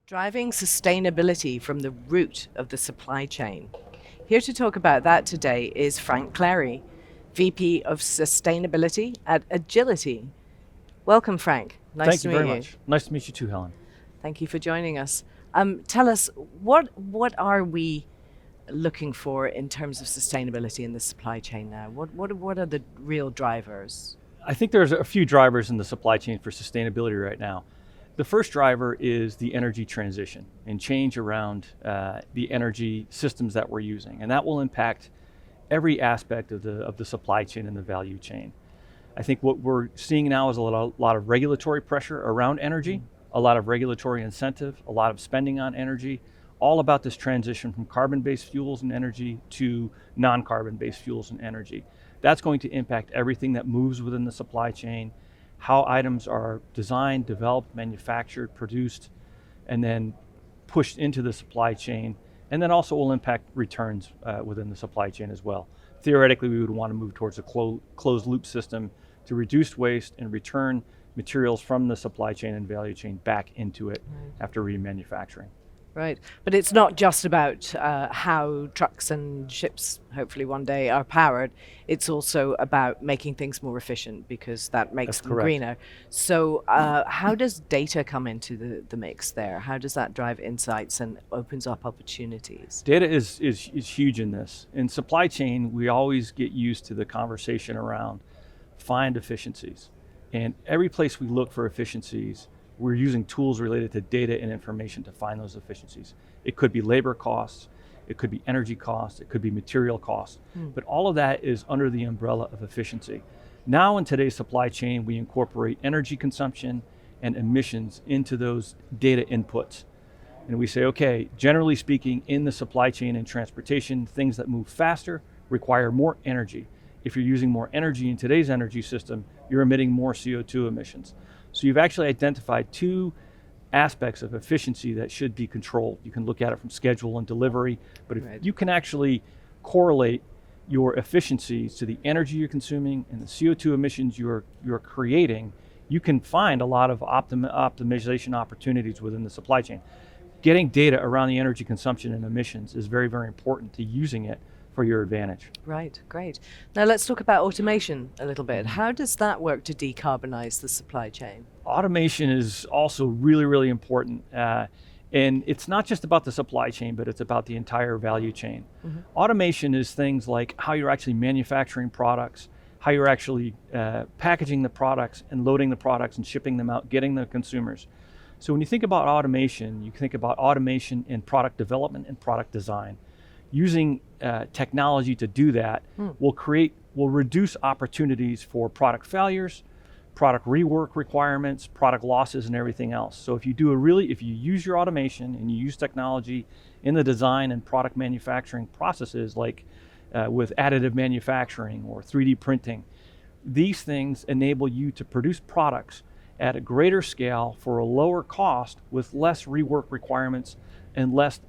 Driving sustainability from the root of the supply chain. Here to talk about that today is Frank Clary, VP of Sustainability at Agility. Welcome, Frank. Nice Thank to you meet very you. much. Nice to meet you too, Helen. Thank you for joining us. Tell us, what are we looking for in terms of sustainability in the supply chain now? What are the real drivers? I think there's a few drivers in the supply chain for sustainability right now. The first driver is the energy transition and change around the energy systems that we're using, and that will impact every aspect of the supply chain and the value chain. I think what we're seeing now is a lot of regulatory pressure around energy, a lot of regulatory incentive, a lot of spending on energy, all about this transition from carbon-based fuels and energy to non-carbon-based fuels and energy. That's going to impact everything that moves within the supply chain, how items are designed, developed, manufactured, produced, and then pushed into the supply chain, and then also will impact returns within the supply chain as well. Theoretically, we would want to move towards a closed loop system to reduce waste and return materials from the supply chain and value chain back into it after remanufacturing. Right, but it's not just about how trucks and ships, hopefully one day, are powered. It's also about making things more efficient because that makes That's them correct. greener. So how does data come into the mix there? How does that drive insights and opens up opportunities? Data is huge in this. In supply chain, we always get used to the conversation around find efficiencies. And every place we look for efficiencies, we're using tools related to data and information to find those efficiencies. It could be labor costs, it could be energy costs, it could be material costs, but all of that is under the umbrella of efficiency. Now in today's supply chain, we incorporate energy consumption and emissions into those data inputs. And we say, okay, generally speaking, in the supply chain and transportation, things that move faster require more energy. If you're using more energy in today's energy system, you're emitting more CO2 emissions. So you've actually identified two aspects of efficiency that should be controlled. You can look at it from schedule and delivery, but if you can actually correlate your efficiencies to the energy you're consuming and the CO2 emissions you're creating, you can find a lot of optimization opportunities within the supply chain. Getting data around the energy consumption and emissions is very, very important to using it for your advantage. Right, great. Now let's talk about automation a little bit. How does that work to decarbonize the supply chain? Automation is also really, really important. And it's not just about the supply chain, but it's about the entire value chain. Automation is things like how you're actually manufacturing products, how you're actually packaging the products and loading the products and shipping them out, getting the consumers. So when you think about automation, you think about automation in product development and product design. Using technology to do that will reduce opportunities for product failures, product rework requirements, product losses, and everything else. So if you use your automation and you use technology in the design and product manufacturing processes, like with additive manufacturing or 3D printing, these things enable you to produce products at a greater scale for a lower cost with less rework requirements and less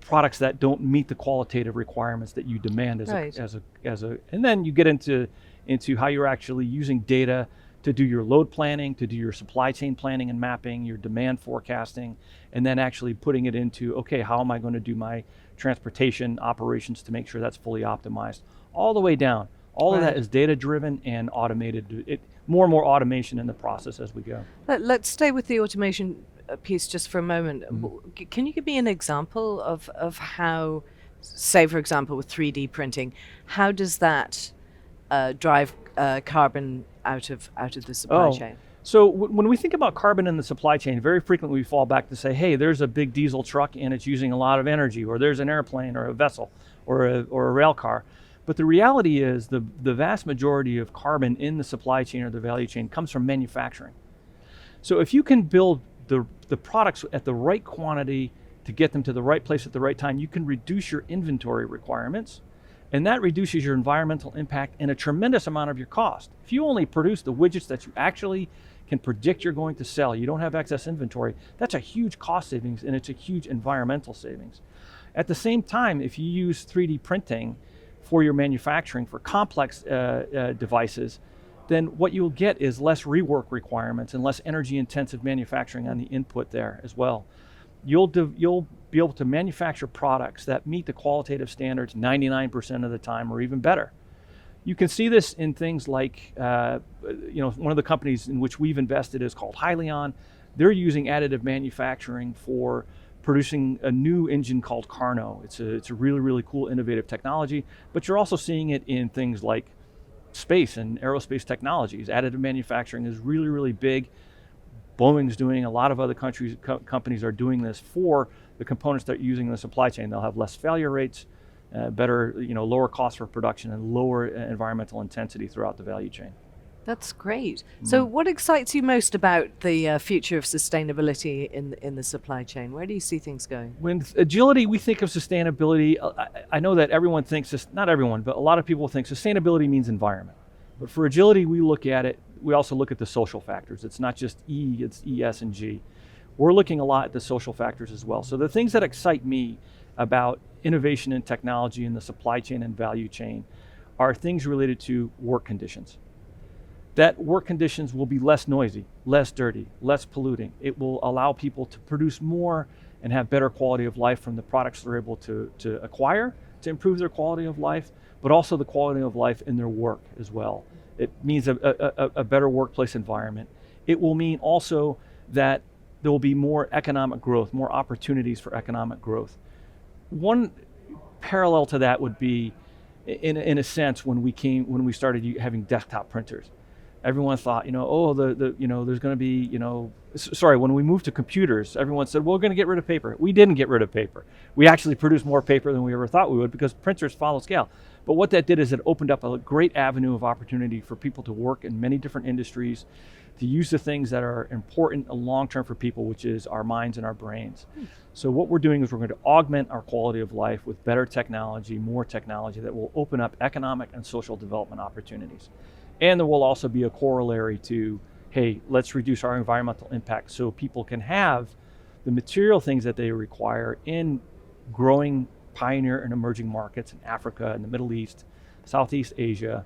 products that don't meet the qualitative requirements that you demand and then you get into how you're actually using data to do your load planning, to do your supply chain planning and mapping, your demand forecasting, and then actually putting it into, okay, how am I going to do my transportation operations to make sure that's fully optimized all the way down. All of that is data driven and automated. More and more automation in the process as we go. Let's stay with the automation piece just for a moment. Can you give me an example of how, say for example with 3D printing, how does that drive carbon out of the supply chain? So when we think about carbon in the supply chain, very frequently we fall back to say, hey, there's a big diesel truck and it's using a lot of energy, or there's an airplane or a vessel or a rail car. But the reality is the vast majority of carbon in the supply chain or the value chain comes from manufacturing. So if you can build the products at the right quantity to get them to the right place at the right time, you can reduce your inventory requirements, and that reduces your environmental impact and a tremendous amount of your cost. If you only produce the widgets that you actually can predict you're going to sell, you don't have excess inventory, that's a huge cost savings and it's a huge environmental savings. At the same time, if you use 3D printing for your manufacturing for complex devices, then what you'll get is less rework requirements and less energy intensive manufacturing on the input there as well. You'll be able to manufacture products that meet the qualitative standards 99% of the time or even better. You can see this in things like, one of the companies in which we've invested is called Hyliion. They're using additive manufacturing for producing a new engine called Carno. It's a really, really cool, innovative technology, but you're also seeing it in things like space and aerospace technologies. Additive manufacturing is really, really big. Boeing's doing, a lot of other companies are doing this for the components that are using in the supply chain. They'll have less failure rates, better, lower cost for production, and lower environmental intensity throughout the value chain. That's great. So what excites you most about the future of sustainability in the supply chain? Where do you see things going? With agility, we think of sustainability. I know that everyone thinks, not everyone, but a lot of people think sustainability means environment. But for agility, we look at it, we also look at the social factors. It's not just E, it's E, S, and G. We're looking a lot at the social factors as well. So the things that excite me about innovation and technology in the supply chain and value chain are things related to work conditions. That work conditions will be less noisy, less dirty, less polluting. It will allow people to produce more and have better quality of life from the products they're able to acquire to improve their quality of life, but also the quality of life in their work as well. It means a better workplace environment. It will mean also that there will be more economic growth, more opportunities for economic growth. One parallel to that would be, in a sense, when we started having desktop printers. Everyone thought, there's going to be, when we moved to computers, everyone said, well, we're going to get rid of paper. We didn't get rid of paper. We actually produced more paper than we ever thought we would because printers follow scale. But what that did is it opened up a great avenue of opportunity for people to work in many different industries, to use the things that are important long-term for people, which is our minds and our brains. So what we're doing is we're going to augment our quality of life with better technology, more technology that will open up economic and social development opportunities. And there will also be a corollary to, hey, let's reduce our environmental impact so people can have the material things that they require in growing, pioneer and emerging markets in Africa and the Middle East, Southeast Asia,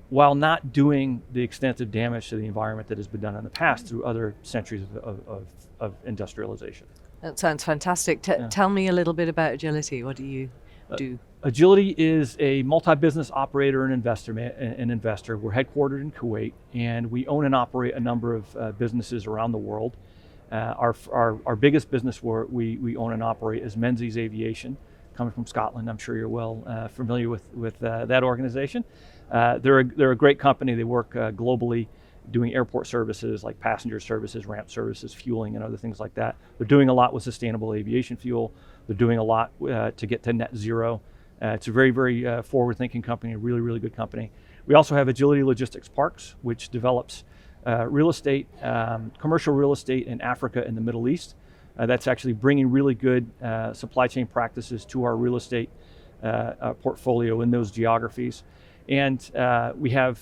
while not doing the extensive damage to the environment that has been done in the past through other centuries of industrialization. That sounds fantastic. Tell me a little bit about Agility. What do you do? Agility is a multi-business operator and investor. We're headquartered in Kuwait, and we own and operate a number of businesses around the world. Our biggest business we own and operate is Menzies Aviation, coming from Scotland. I'm sure you're well familiar with that organization. They're a great company. They work globally, doing airport services like passenger services, ramp services, fueling, and other things like that. They're doing a lot with sustainable aviation fuel. They're doing a lot to get to net zero. It's a very, very forward-thinking company, a really, really good company. We also have Agility Logistics Parks, which develops real estate, commercial real estate in Africa and the Middle East. That's actually bringing really good supply chain practices to our real estate portfolio in those geographies. And we have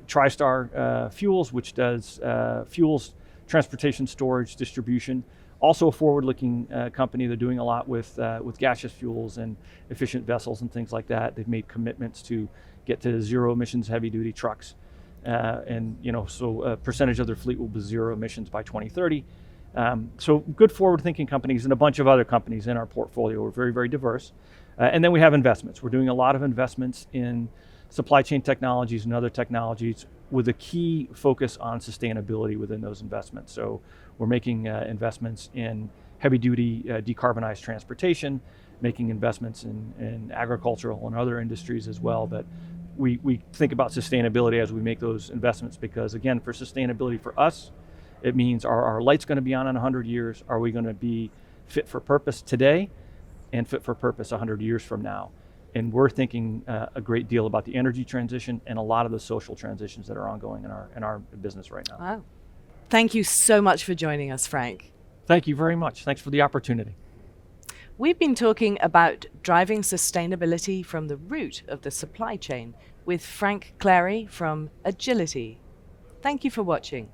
TriStar Fuels, which does fuels, transportation, storage, distribution. Also a forward-looking company. They're doing a lot with gaseous fuels and efficient vessels and things like that. They've made commitments to get to zero emissions heavy-duty trucks. So a percentage of their fleet will be zero emissions by 2030. So good forward-thinking companies and a bunch of other companies in our portfolio. We're very, very diverse. And then we have investments. We're doing a lot of investments in supply chain technologies and other technologies with a key focus on sustainability within those investments. So we're making investments in heavy-duty decarbonized transportation, making investments in agricultural and other industries as well. But we think about sustainability as we make those investments because, again, for sustainability for us, it means are our lights going to be on in 100 years? Are we going to be fit for purpose today and fit for purpose 100 years from now? And we're thinking a great deal about the energy transition and a lot of the social transitions that are ongoing in our business right now. Wow. Thank you so much for joining us, Frank. Thank you very much. Thanks for the opportunity. We've been talking about driving sustainability from the root of the supply chain with Frank Clary from Agility. Thank you for watching.